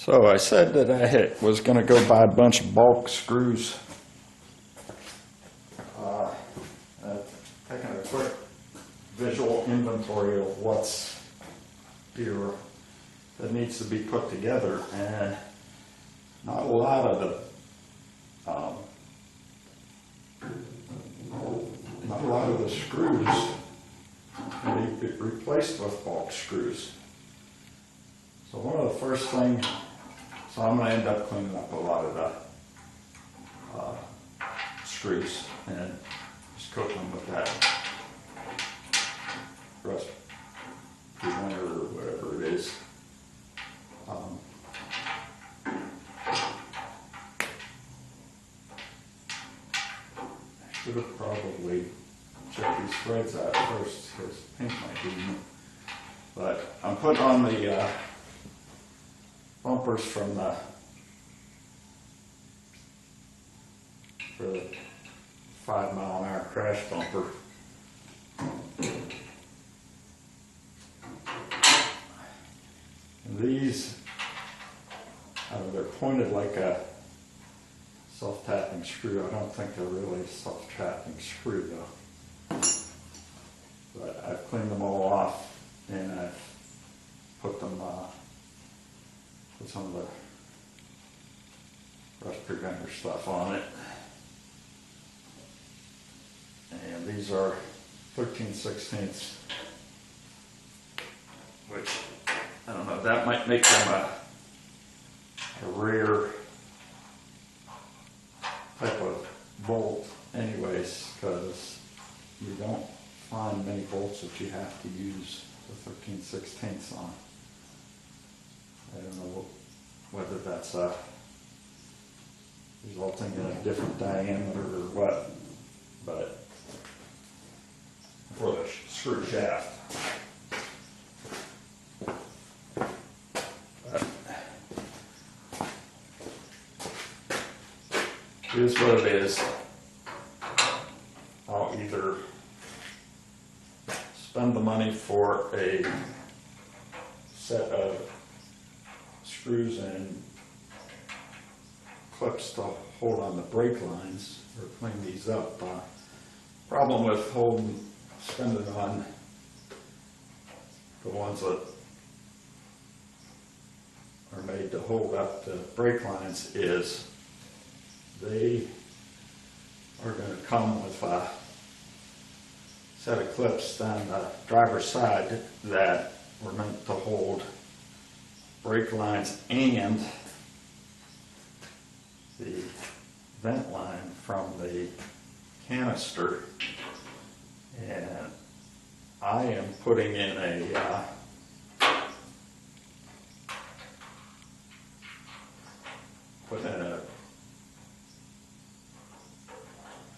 So I said that I was going to go buy a bunch of bulk screws. Taking a quick visual inventory of what's here that needs to be put together, and not a lot of the screws can be replaced with bulk screws. So one of the first things, so I'm going to end up cleaning up a lot of the screws and just coat them with that rust preventer or whatever it is. I should have probably checked these threads out first because paint might be in them. But I'm putting on the bumpers from the 5-mile-an-hour crash bumper. And these, they're pointed like a self-tapping screw. I don't think they're really a self-tapping screw though. But I've cleaned them all off and I've put them, put some of the rust preventer stuff on it. And these are 13/16, which, I don't know, that might make them a rare type of bolt anyways, because you don't find many bolts that you have to use the 13/16 on. I don't know whether that's resulting in a different diameter or what, but for the screw shaft. But it is what it is. I'll either spend the money for a set of screws and clips to hold on the brake lines or clean these up. Problem with spending on the ones that are made to hold up the brake lines is they are going to come with a set of clips down the driver's side that were meant to hold brake lines and the vent line from the canister. And I am putting in a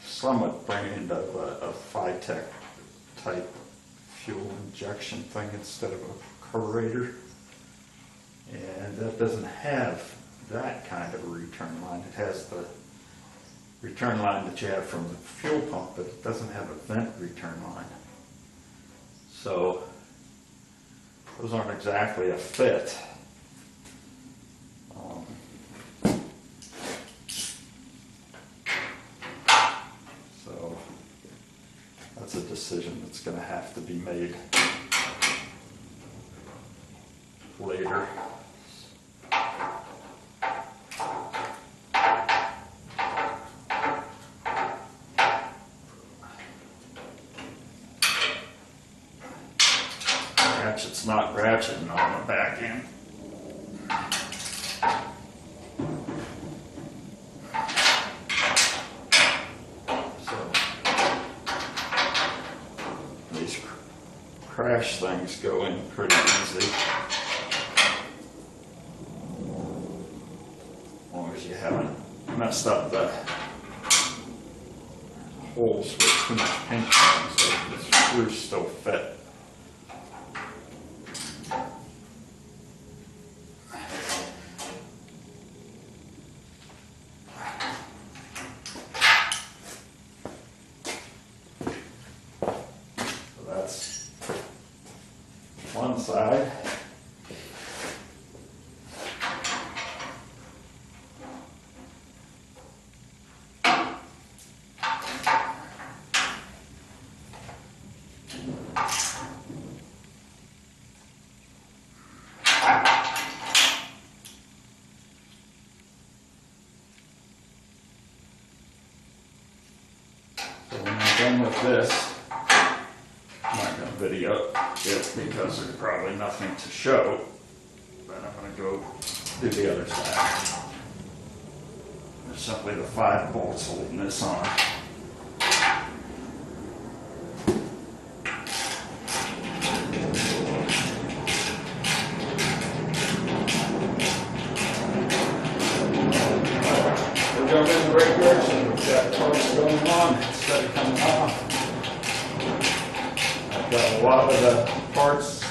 somewhat brand of a Phytech type fuel injection thing instead of a carburetor, and that doesn't have that kind of a return line. It has the return line that you have from the fuel pump, but it doesn't have a vent return line. So those aren't exactly a fit. So that's a decision that's going to have to be made later. Ratchet's not ratcheting on the back end. So these crash things go in pretty easy, as long as you haven't messed up the holes with too much pinch on, so the screws still fit. One side. same with this. I'm not going to video it because there's probably nothing to show, but I'm going to go do the other side. There's simply the 5 bolts holding this on. Going in the right direction. We've got parts going on instead of coming off. I've got a lot of the parts.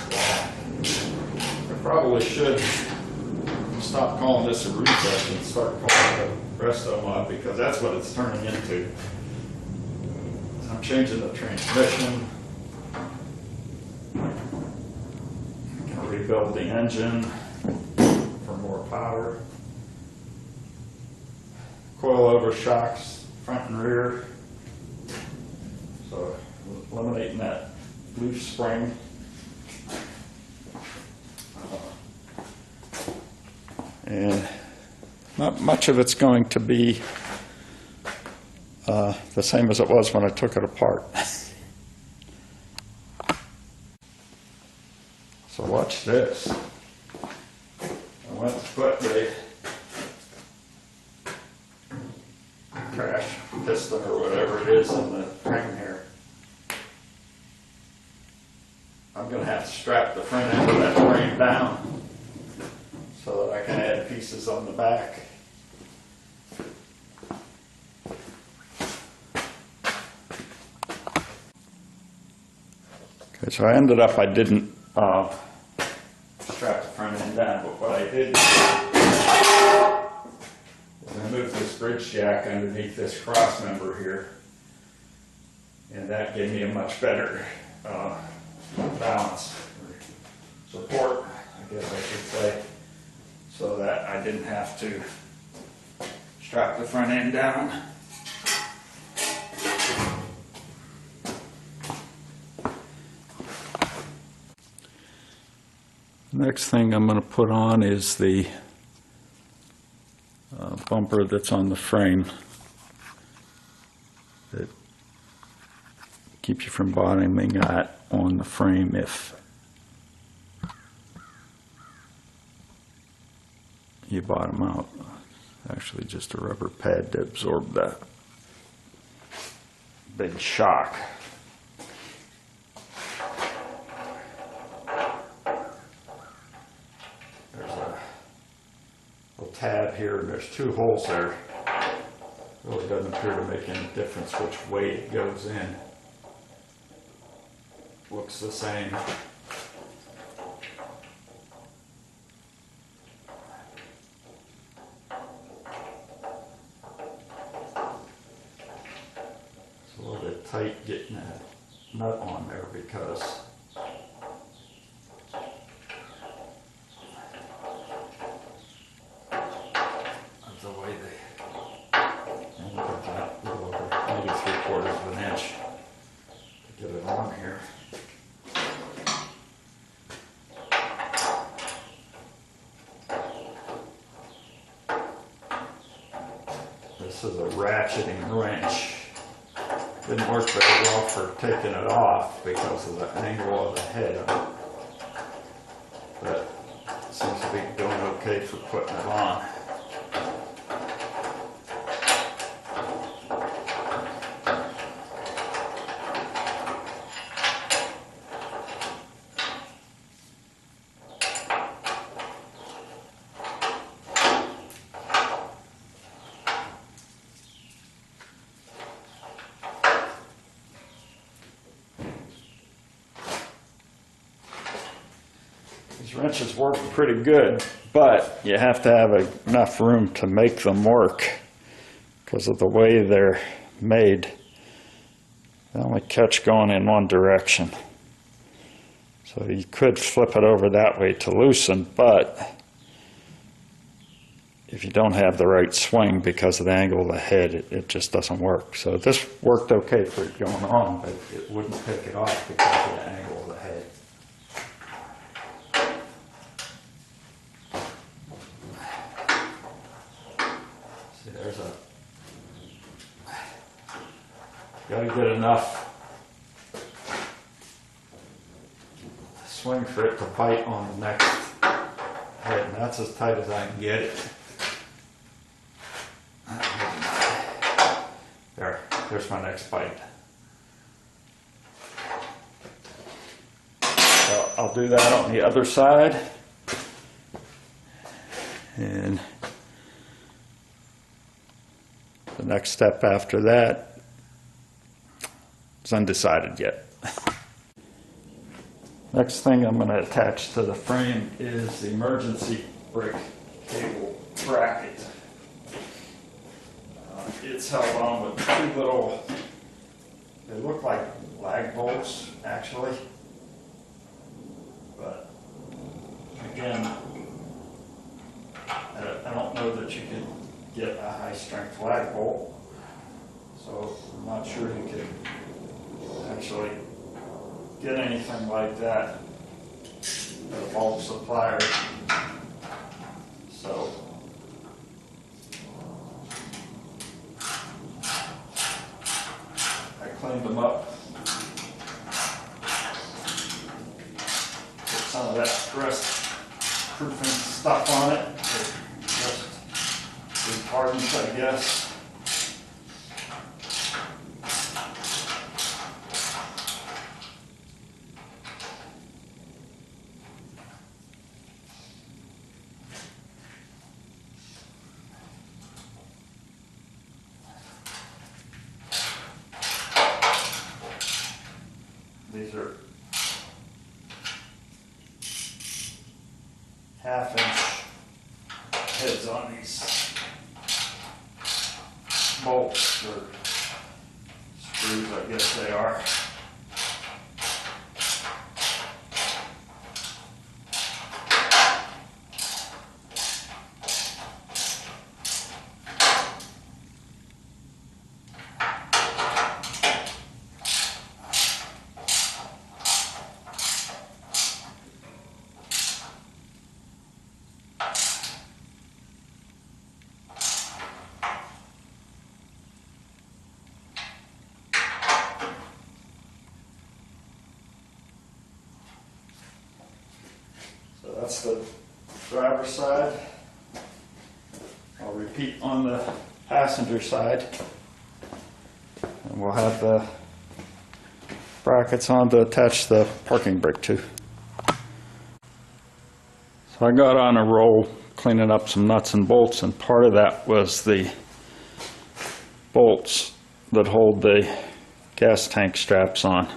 I probably should stop calling this a retouch and start calling it a RestoMod, because that's what it's turning into. So I'm changing the transmission. I'm going to rebuild the engine for more power. Coilover shocks, front and rear. So eliminating that leaf spring. And not much of it's going to be the same as it was when I took it apart. So watch this. I went to put the crash piston or whatever it is in the frame here. I'm going to have to strap the front end of that frame down so that I can add pieces on the back. Okay, so I ended up, I didn't strap the front end down, but what I did I moved this bridge jack underneath this cross member here, and that gave me a much better balance, or support, I guess I should say, so that I didn't have to strap the front end down. Next thing I'm going to put on is the bumper that's on the frame that keeps you from bottoming that on the frame if you bottom out. Actually just a rubber pad to absorb that big shock. Tab here, and there's 2 holes there. Really doesn't appear to make any difference which way it goes in. Looks the same. It's a little bit tight getting that nut on there because the way they only got that a little over maybe 3/4 of an inch to get it on here. This is a ratcheting wrench. Didn't work very well for taking it off because of the angle of the head of it, but it seems to be doing okay for putting it on. These wrenches work pretty good, but you have to have enough room to make them work because of the way they're made. They only catch going in one direction. So you could flip it over that way to loosen, but if you don't have the right swing because of the angle of the head, it just doesn't work. So this worked okay for it going on, but it wouldn't pick it off because of the angle of the head. Gotta get enough swing for it to bite on the next head, and that's as tight as I can get it. There's my next bite. So I'll do that on the other side. And the next step after that is undecided yet. Next thing I'm going to attach to the frame is the emergency brake cable bracket. It's held on with two little, they look like lag bolts actually, but again, I don't know that you can get a high strength lag bolt, so I'm not sure you can actually get anything like that at a bulk supplier. So I cleaned them up, put some of that rust proofing stuff on it, just retardant, I guess. These are 1/2 inch heads on these bolts, or screws I guess they are. So that's the driver's side. I'll repeat on the passenger side. And we'll have the brackets on to attach the parking brake to. So I got on a roll cleaning up some nuts and bolts, and part of that was the bolts that hold the gas tank straps on.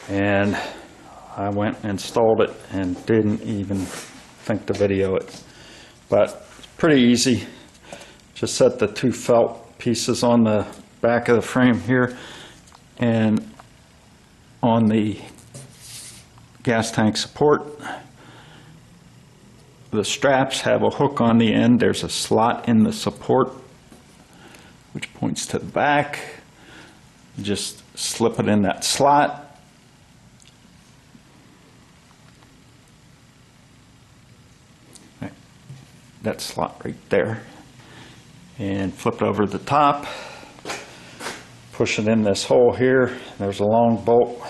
And I went and installed it and didn't even think to video it. But it's pretty easy. Just set the two felt pieces on the back of the frame here, and on the gas tank support, the straps have a hook on the end. There's a slot in the support which points to the back. You just slip it in that slot. That slot right there, and flip it over the top, push it in this hole here. There's a long bolt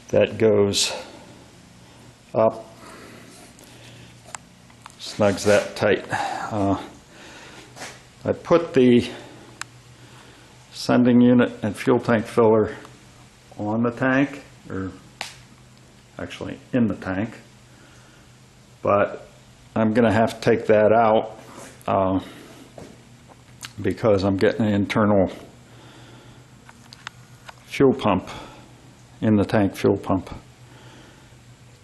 that goes up, snugs that tight. I put the sending unit and fuel tank filler on the tank, or actually in the tank, but I'm going to have to take that out because I'm getting an internal fuel pump in the tank, fuel pump,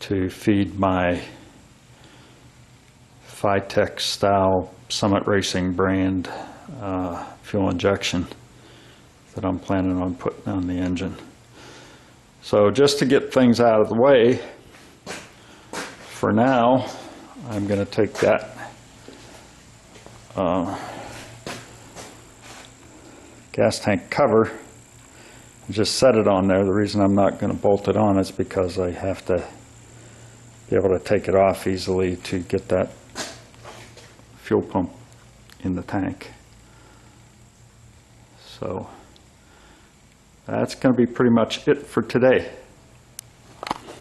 to feed my Phytech style Summit Racing brand fuel injection that I'm planning on putting on the engine. So just to get things out of the way, for now, I'm going to take that gas tank cover and just set it on there. The reason I'm not going to bolt it on is because I have to be able to take it off easily to get that fuel pump in the tank. So that's going to be pretty much it for today.